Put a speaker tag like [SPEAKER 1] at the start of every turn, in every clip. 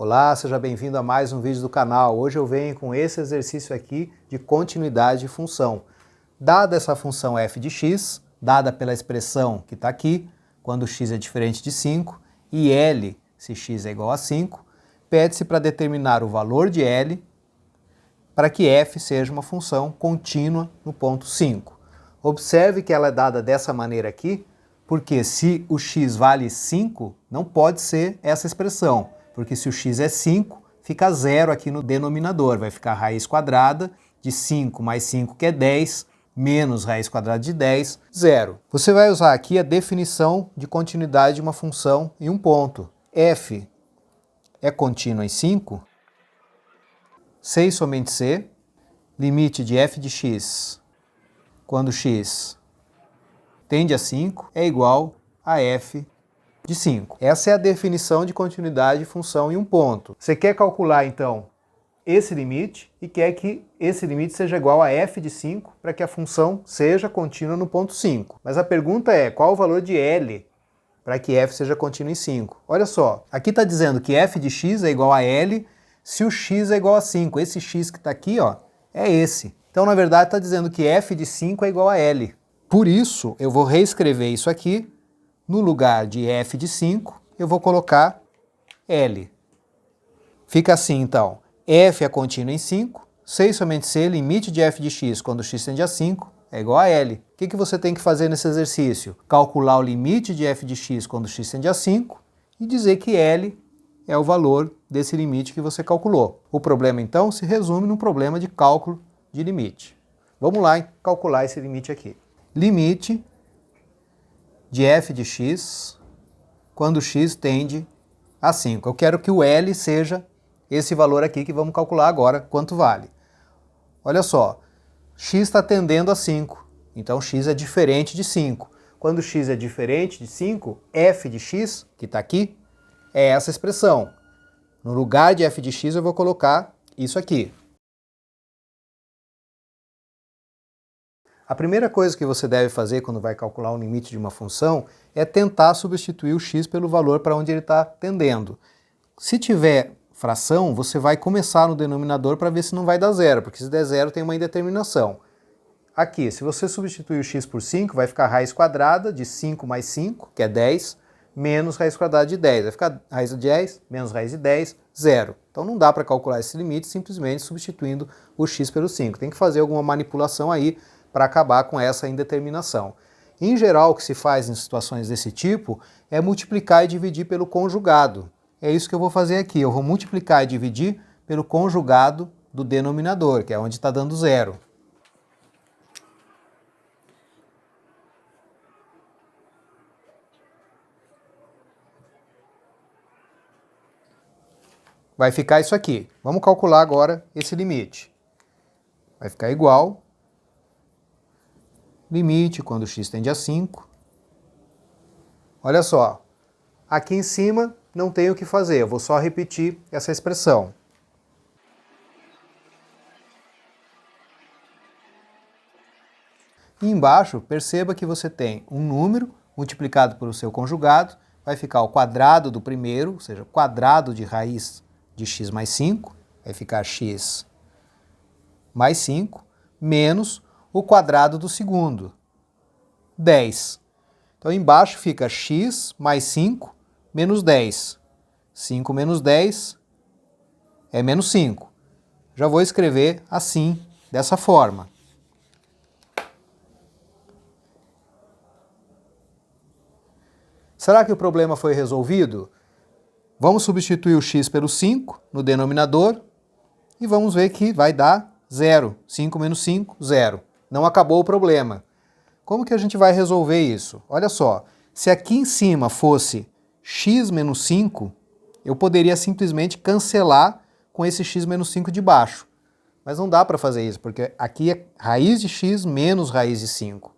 [SPEAKER 1] Olá, seja bem-vindo a mais um vídeo do canal. Hoje eu venho com esse exercício aqui de continuidade de função. Dada essa função f de x, dada pela expressão que está aqui, quando x é diferente de 5, e L, se x é igual a 5, pede-se para determinar o valor de L para que f seja uma função contínua no ponto 5. Observe que ela é dada dessa maneira aqui, porque se o x vale 5, não pode ser essa expressão, porque se o x é 5, fica zero aqui no denominador, vai ficar raiz quadrada de 5 mais 5, que é 10, menos raiz quadrada de 10, zero. Você vai usar aqui a definição de continuidade de uma função em um ponto. F é contínua em 5, C e somente C, limite de f de x, quando x tende a 5, é igual a f de 5. Essa é a definição de continuidade de função em um ponto. Você quer calcular, então, esse limite e quer que esse limite seja igual a f de 5 para que a função seja contínua no ponto 5. Mas a pergunta é, qual o valor de L para que f seja contínua em 5? Olha só, aqui está dizendo que f de x é igual a L se o x é igual a 5. Esse x que está aqui, ó, é esse. Então, na verdade, está dizendo que f de 5 é igual a L. Por isso, eu vou reescrever isso aqui. No lugar de f de 5, eu vou colocar L. Fica assim, então. F é contínua em 5, C e somente C, limite de f de x quando x tende a 5, é igual a L. O que você tem que fazer nesse exercício? Calcular o limite de f de x quando x tende a 5 e dizer que L é o valor desse limite que você calculou. O problema, então, se resume num problema de cálculo de limite. Vamos lá calcular esse limite aqui. Limite de f de x quando x tende a 5. Eu quero que o L seja esse valor aqui que vamos calcular agora, quanto vale. Olha só, x está tendendo a 5, então x é diferente de 5. Quando x é diferente de 5, f de x, que está aqui, é essa expressão. No lugar de f de x eu vou colocar isso aqui. A primeira coisa que você deve fazer quando vai calcular o limite de uma função é tentar substituir o x pelo valor para onde ele está tendendo. Se tiver fração, você vai começar no denominador para ver se não vai dar zero, porque se der zero tem uma indeterminação. Aqui, se você substituir o x por 5, vai ficar raiz quadrada de 5 mais 5, que é 10, menos raiz quadrada de 10. Vai ficar raiz de 10 menos raiz de 10, zero. Então não dá para calcular esse limite simplesmente substituindo o x pelo 5. Tem que fazer alguma manipulação aí para acabar com essa indeterminação. Em geral, o que se faz em situações desse tipo é multiplicar e dividir pelo conjugado. É isso que eu vou fazer aqui. Eu vou multiplicar e dividir pelo conjugado do denominador, que é onde está dando zero. Vai ficar isso aqui. Vamos calcular agora esse limite. Vai ficar igual limite quando x tende a 5. Olha só, aqui em cima não tem o que fazer, eu vou só repetir essa expressão. E embaixo, perceba que você tem um número multiplicado pelo seu conjugado, vai ficar o quadrado do primeiro, ou seja, o quadrado de raiz de x mais 5, vai ficar x mais 5, menos o quadrado do segundo, 10. Então embaixo fica x mais 5 menos 10. 5 menos 10 é menos 5. Já vou escrever assim, dessa forma. Será que o problema foi resolvido? Vamos substituir o x pelo 5 no denominador e vamos ver que vai dar zero. 5 menos 5, zero. Não acabou o problema. Como que a gente vai resolver isso? Olha só, se aqui em cima fosse x menos 5, eu poderia simplesmente cancelar com esse x menos 5 de baixo. Mas não dá para fazer isso, porque aqui é raiz de x menos raiz de 5.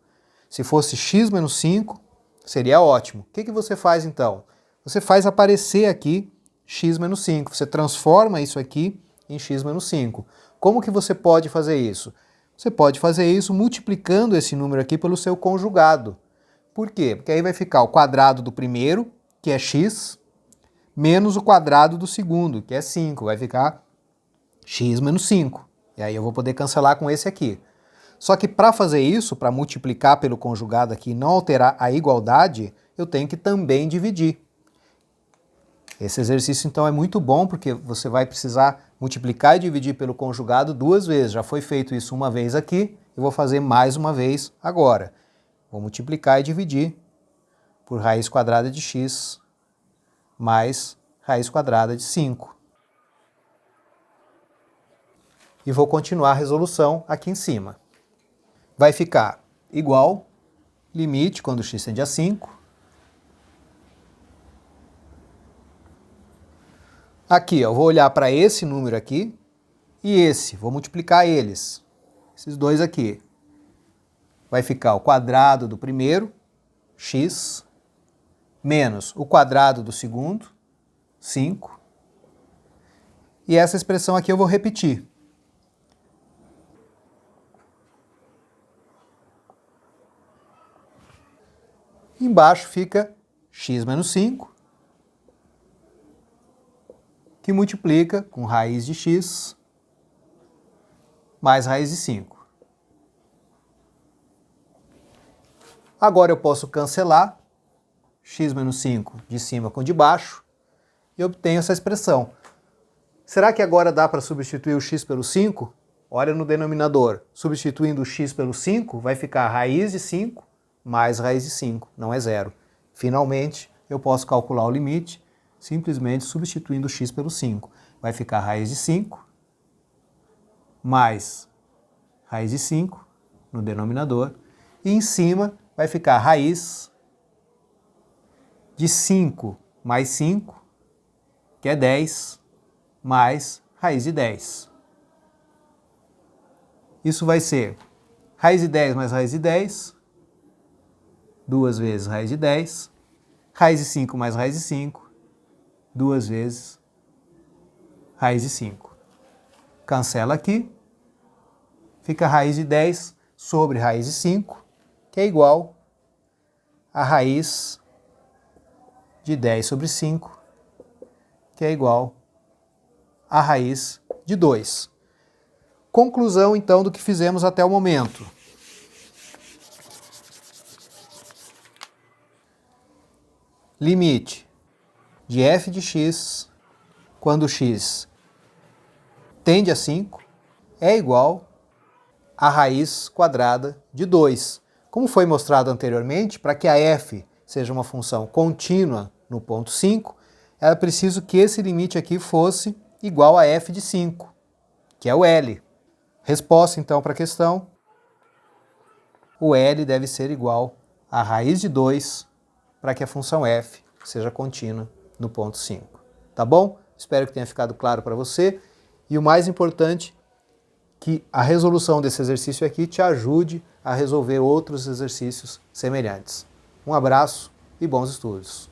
[SPEAKER 1] Se fosse x menos 5, seria ótimo. O que você faz então? Você faz aparecer aqui x menos 5. Você transforma isso aqui em x menos 5. Como que você pode fazer isso? Você pode fazer isso multiplicando esse número aqui pelo seu conjugado. Por quê? Porque aí vai ficar o quadrado do primeiro, que é x, menos o quadrado do segundo, que é 5, vai ficar x menos 5. E aí eu vou poder cancelar com esse aqui. Só que para fazer isso, para multiplicar pelo conjugado aqui e não alterar a igualdade, eu tenho que também dividir. Esse exercício então é muito bom porque você vai precisar multiplicar e dividir pelo conjugado 2 vezes. Já foi feito isso uma vez aqui, eu vou fazer mais uma vez agora. Vou multiplicar e dividir por raiz quadrada de x mais raiz quadrada de 5. E vou continuar a resolução aqui em cima. Vai ficar igual, limite, quando x tende a 5. Aqui, eu vou olhar para esse número aqui e esse, vou multiplicar eles. Esses dois aqui. Vai ficar o quadrado do primeiro, x, menos o quadrado do segundo, 5. E essa expressão aqui eu vou repetir. Embaixo fica x menos 5, que multiplica com raiz de x mais raiz de 5. Agora eu posso cancelar x menos 5 de cima com de baixo e obtenho essa expressão. Será que agora dá para substituir o x pelo 5? Olha no denominador. Substituindo o x pelo 5, vai ficar raiz de 5 mais raiz de 5, não é zero. Finalmente, eu posso calcular o limite simplesmente substituindo o x pelo 5. Vai ficar raiz de 5 mais raiz de 5 no denominador. E em cima vai ficar raiz de 5 mais 5, que é 10, mais raiz de 10. Isso vai ser raiz de 10 mais raiz de 10, 2 vezes raiz de 10, raiz de 5 mais raiz de 5, 2 vezes raiz de 5. Cancela aqui, fica raiz de 10 sobre raiz de 5, que é igual a raiz de 10 sobre 5, que é igual a raiz de 2. Conclusão, então, do que fizemos até o momento. Limite de f de x, quando x tende a 5, é igual a raiz quadrada de 2. Como foi mostrado anteriormente, para que a f seja uma função contínua no ponto 5, era preciso que esse limite aqui fosse igual a f de 5, que é o L. Resposta, então, para a questão: o L deve ser igual a raiz de 2 para que a função f seja contínua no ponto 5. Tá bom? Espero que tenha ficado claro para você. E o mais importante, que a resolução desse exercício aqui te ajude a resolver outros exercícios semelhantes. Um abraço e bons estudos!